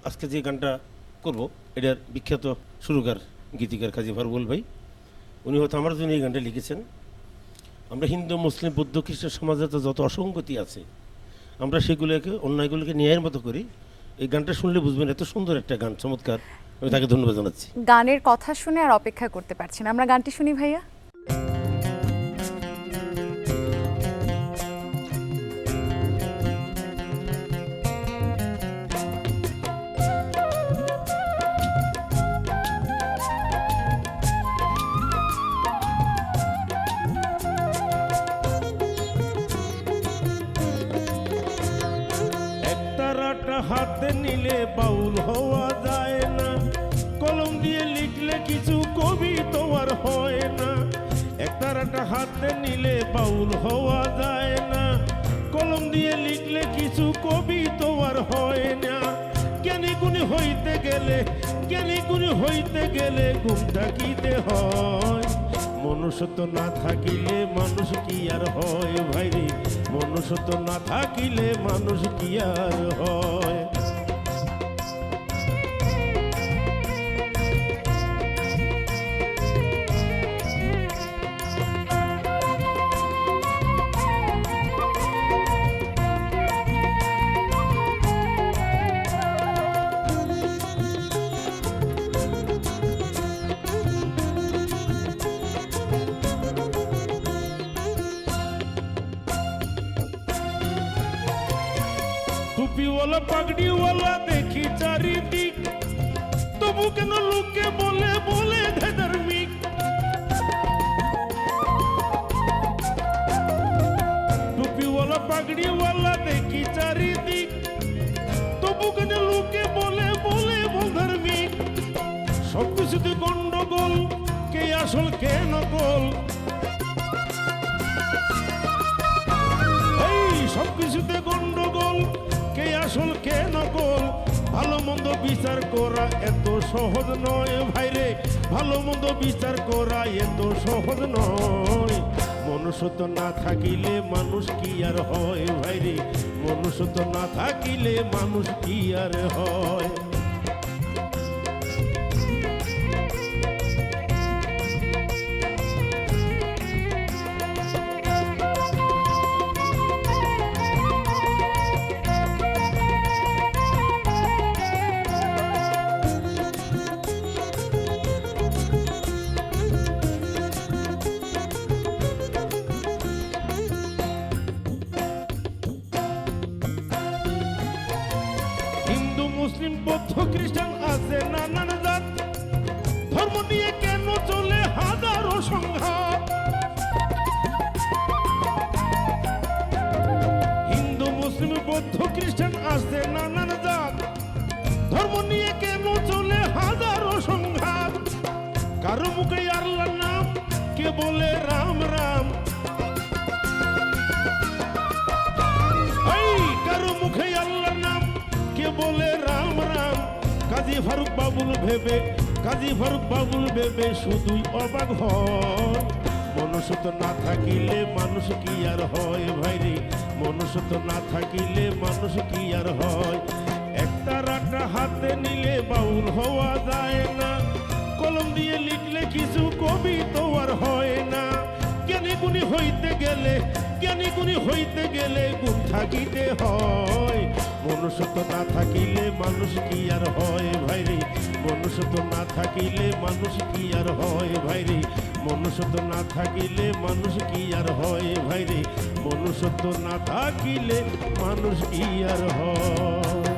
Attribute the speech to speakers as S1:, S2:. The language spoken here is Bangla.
S1: আজকে যে গানটা করব এটার বিখ্যাত সুরকার গীতিকার কাজী ফারুকুল ভাই, উনি হয়তো আমার জন্য এই গানটা লিখেছেন। আমরা হিন্দু মুসলিম বৌদ্ধ খ্রিস্টান সমাজে তো যত অসঙ্গতি আছে, আমরা সেগুলোকে অন্যায়গুলোকে ন্যায়ের মতো করি। এই গানটা শুনলে বুঝবেন এত সুন্দর একটা গান, চমৎকার। আমি তাকে ধন্যবাদ জানাচ্ছি।
S2: গানের কথা শুনে আর অপেক্ষা করতে পারছি না, আমরা গানটি শুনি ভাইয়া।
S1: হাতে নিলে বাউল হওয়া যায় না, কলম দিয়ে লিখলে কিছু কবি তোমার হয় না। একটারাটা হাতে নিলে বাউল হওয়া যায় না, কলম দিয়ে লিখলে কিছু কবি তোমার হয় না। জ্ঞানী গুণী হইতে গেলে, জ্ঞানী গুণী হইতে গেলে গুণ থাকিতে হয়। মনুষ্যত্ব না থাকিলে মানুষ কি আর হয় ভাইরে, মনুষ্যত্ব না থাকিলে মানুষ কি আর হয়। টুপিওয়ালা পাগড়িওয়ালা দেখি চারিদিক, তবু কেন লোকে বলে বলে ধার্মিক। টুপিওয়ালা পাগড়িওয়ালা দেখি চারিদিক, তবু কেন লোকে বলে বলে ধার্মিক। সবকিছুতে গন্ডগোল, কে আসল কে নকল, সবকিছুতে গন্ডগোল, কে আসল কে নকল। ভালো মন্দ বিচার করা এত সহজ নয় ভাইরে, ভালো মন্দ বিচার করা এত সহজ নয়। মনুষ্যত্ব না থাকিলে মানুষ কি আর হয় ভাইরে, মনুষ্যত্ব না থাকিলে মানুষ কি আর হয়। মুসলিম বৌদ্ধ খ্রিস্টান আছে নানান জাত, ধর্ম নিয়ে কেন চলে হাজারো সংঘাত। হিন্দু মুসলিম বৌদ্ধ খ্রিস্টান আছে নানান জাত, ধর্ম নিয়ে কেন চলে হাজারো সংঘাত। কারো মুখে আল্লাহর নাম, কে বলে রাম রাম। কারো মুখে আল্লাহর নাম, কে বলে রাম রাম। কাজী ফারুক বাবুল ভেবে, কাজী ফারুক বাবুল ভেবে শুধুই অবাক হয়। মনুষ্যত্ব না থাকিলে মানুষ কি আর হয় ভাইরে, মনুষ্যত্ব না থাকিলে মানুষ কি আর হয়। একটা রাটা হাতে নিলে বাউল হওয়া যায় না, কলম দিয়ে লিখলে কিছু কবি তো আর হয় না। জ্ঞানী গুণী হইতে গেলে, জ্ঞানী গুণী হইতে গেলে গুণ থাকিতে হয়। মনুষ্যত্ব না থাকিলে মানুষ কি আর হয় ভাইরে, মনুষ্যত্ব না থাকিলে মানুষ কি আর হয় ভাইরে, মনুষ্যত্ব না থাকিলে মানুষ কি আর হয় ভাইরে, মনুষ্যত্ব না থাকিলে মানুষ কি আর হয়।